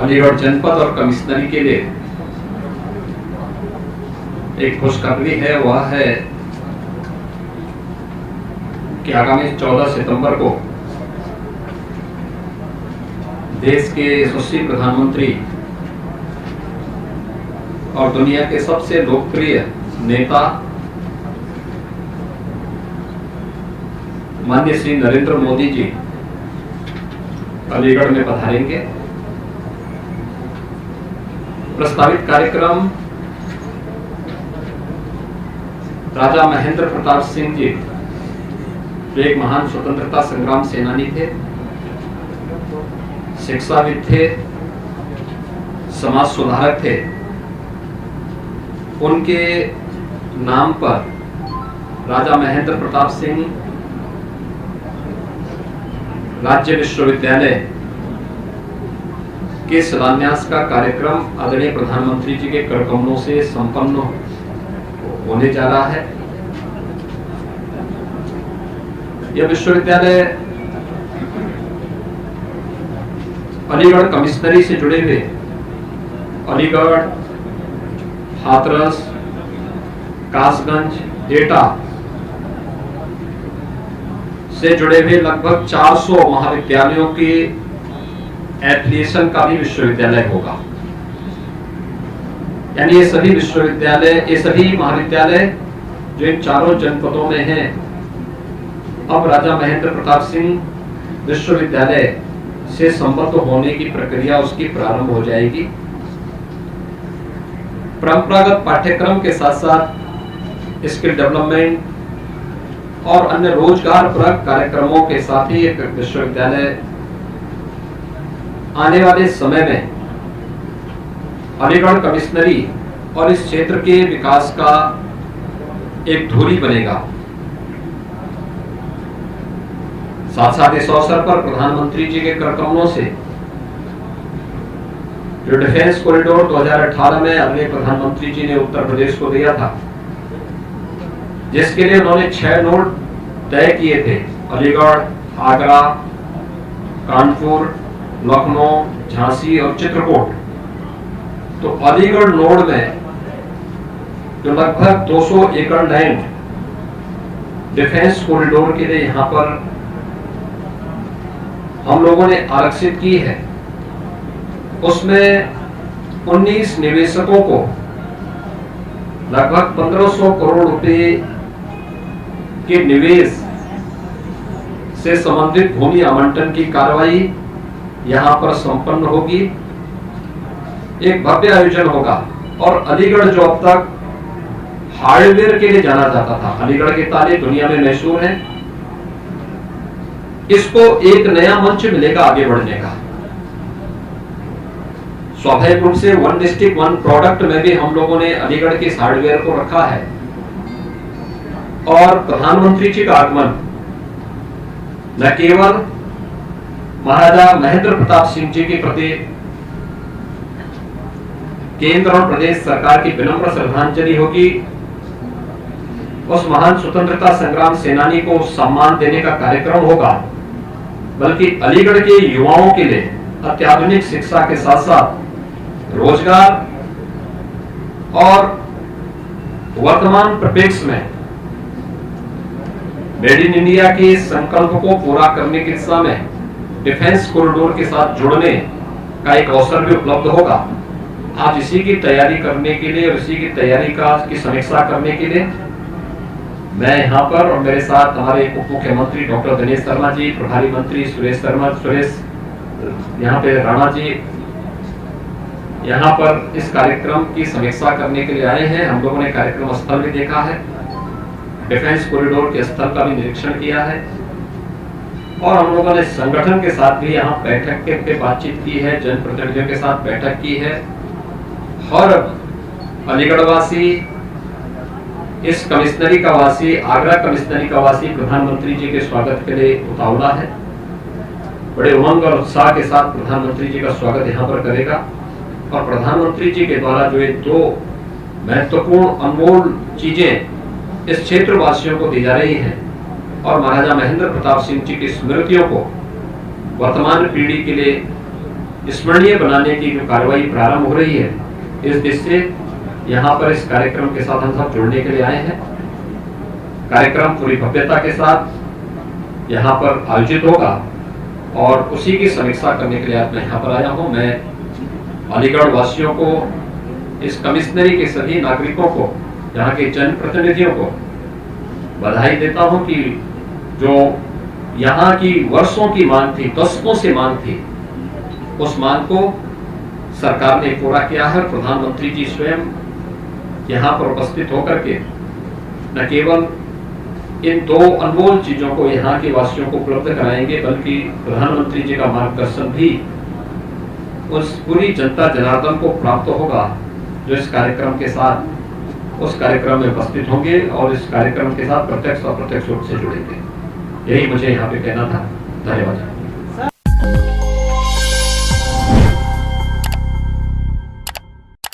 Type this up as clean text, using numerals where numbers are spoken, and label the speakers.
Speaker 1: अलीगढ़ जनपद और कमिश्नरी के लिए एक खुशखबरी है। वह है कि आगामी 14 सितंबर को देश के यशस्वी प्रधानमंत्री और दुनिया के सबसे लोकप्रिय नेता माननीय श्री नरेंद्र मोदी जी अलीगढ़ में पधारेंगे। प्रस्तावित कार्यक्रम राजा महेंद्र प्रताप सिंह जी, जो एक महान स्वतंत्रता संग्राम सेनानी थे, शिक्षाविद थे, समाज सुधारक थे, उनके नाम पर राजा महेंद्र प्रताप सिंह राज्य विश्वविद्यालय के शिलान्यास का कार्यक्रम आदरणीय प्रधानमंत्री जी के कर कमलों से संपन्न होने जा रहा है। यह विश्वविद्यालय अलीगढ़ कमिश्नरी से जुड़े हुए अलीगढ़, हाथरस, कासगंज, एटा से जुड़े हुए लगभग 400 महाविद्यालयों के एफिलिएशन का भी विश्वविद्यालय होगा। यानी ये सभी विश्वविद्यालय, ये सभी महाविद्यालय जो इन चारों जनपदों में हैं, अब राजा महेंद्र प्रताप सिंह विश्वविद्यालय से संबद्ध होने की प्रक्रिया उसकी प्रारंभ हो जाएगी। परंपरागत पाठ्यक्रम के साथ साथ स्किल डेवलपमेंट और अन्य रोजगार परक कार्यक्रमों के साथ ही एक विश्वविद्यालय आने वाले समय में अलीगढ़ कमिश्नरी और इस क्षेत्र के विकास का एक धुरी बनेगा। साथ साथ इस अवसर पर प्रधानमंत्री जी के कर कमलों से जो डिफेंस कॉरिडोर 2018 में आदरणीय प्रधानमंत्री जी ने उत्तर प्रदेश को दिया था, जिसके लिए उन्होंने 6 नोड तय किए थे, अलीगढ़, आगरा, कानपुर, लखनऊ, झांसी और चित्रकूट। तो अलीगढ़ नोड में जो लगभग 200 एकड़ लैंड डिफेंस कॉरिडोर के लिए यहां पर हम लोगों ने आरक्षित की है, उसमें 19 निवेशकों को लगभग 1500 करोड़ रुपए के निवेश से संबंधित भूमि आवंटन की कार्रवाई यहां पर संपन्न होगी। एक भव्य आयोजन होगा। और अलीगढ़ जो अब तक हार्डवेयर के लिए जाना जाता था, अलीगढ़ के ताले दुनिया में मशहूर हैं, इसको एक नया मंच मिलेगा आगे बढ़ने का। स्वाभाविक रूप से 1 डिस्ट्रिक्ट 1 प्रोडक्ट में भी हम लोगों ने अलीगढ़ के हार्डवेयर को रखा है। और प्रधानमंत्री जी का आगमन न केवल महाराजा महेंद्र प्रताप सिंह जी के प्रति केंद्र और प्रदेश सरकार की विनम्र श्रद्धांजलि होगी, उस महान स्वतंत्रता संग्राम सेनानी को सम्मान देने का कार्यक्रम होगा, बल्कि अलीगढ़ के युवाओं के लिए अत्याधुनिक शिक्षा के साथ साथ रोजगार और वर्तमान परिप्रेक्ष्य में मेड इन इंडिया के संकल्प को पूरा करने की दिशा में डिफेंस कॉरिडोर के साथ जुड़ने का एक अवसर भी उपलब्ध होगा। आज इसी की तैयारी करने के लिए और इसी की तैयारी की समीक्षा करने के लिए मैं यहाँ पर और मेरे साथ हमारे उप मुख्यमंत्री डॉक्टर दिनेश शर्मा जी, प्रभारी मंत्री सुरेश यहाँ पे राणा जी यहाँ पर इस कार्यक्रम की समीक्षा करने के लिए आए हैं। हम लोगों ने कार्यक्रम स्थल भी देखा है, डिफेंस कॉरिडोर के स्थल का भी निरीक्षण किया है और हम लोगों ने संगठन के साथ भी यहाँ बैठक के बातचीत की है, जनप्रतिनिधियों के साथ बैठक की है। और अलीगढ़ वासी, इस कमिश्नरी का वासी, आगरा कमिश्नरी का वासी प्रधानमंत्री जी के स्वागत के लिए उतावला है। बड़े उमंग और उत्साह के साथ प्रधानमंत्री जी का स्वागत यहाँ पर करेगा और प्रधानमंत्री जी के द्वारा जो ये 2 महत्वपूर्ण अनमोल चीजें इस क्षेत्र वासियों को दी जा रही हैं और महाराजा महेंद्र प्रताप सिंह जी की स्मृतियों को वर्तमान पीढ़ी के लिए स्मरणीय बनाने की जो कार्रवाई प्रारंभ हो रही है, इस दृष्टि से यहाँ पर इस कार्यक्रम के साथ हम सब जुड़ने के लिए आए हैं। कार्यक्रम पूरी भव्यता के साथ यहाँ पर आयोजित होगा और उसी की समीक्षा करने के लिए आज मैं यहाँ पर आया हूँ। मैं अलीगढ़ वासियों को, इस कमिश्नरी के सभी नागरिकों को, यहाँ के जनप्रतिनिधियों को बधाई देता हूँ कि जो यहाँ की वर्षों की मांग थी, दशकों से मांग थी, उस मांग को सरकार ने पूरा किया है। प्रधानमंत्री जी स्वयं यहाँ पर उपस्थित होकर के न केवल इन दो अनमोल चीजों को यहाँ के वासियों को उपलब्ध कराएंगे, बल्कि प्रधानमंत्री जी का मार्गदर्शन भी उस पूरी जनता जनार्दन को प्राप्त होगा जो इस कार्यक्रम के साथ उस कार्यक्रम में उपस्थित होंगे और इस कार्यक्रम के साथ प्रत्यक्ष और अप्रत्यक्ष रूप से जुड़ेंगे। यही मुझे यहाँ पे कहना था। धन्यवाद।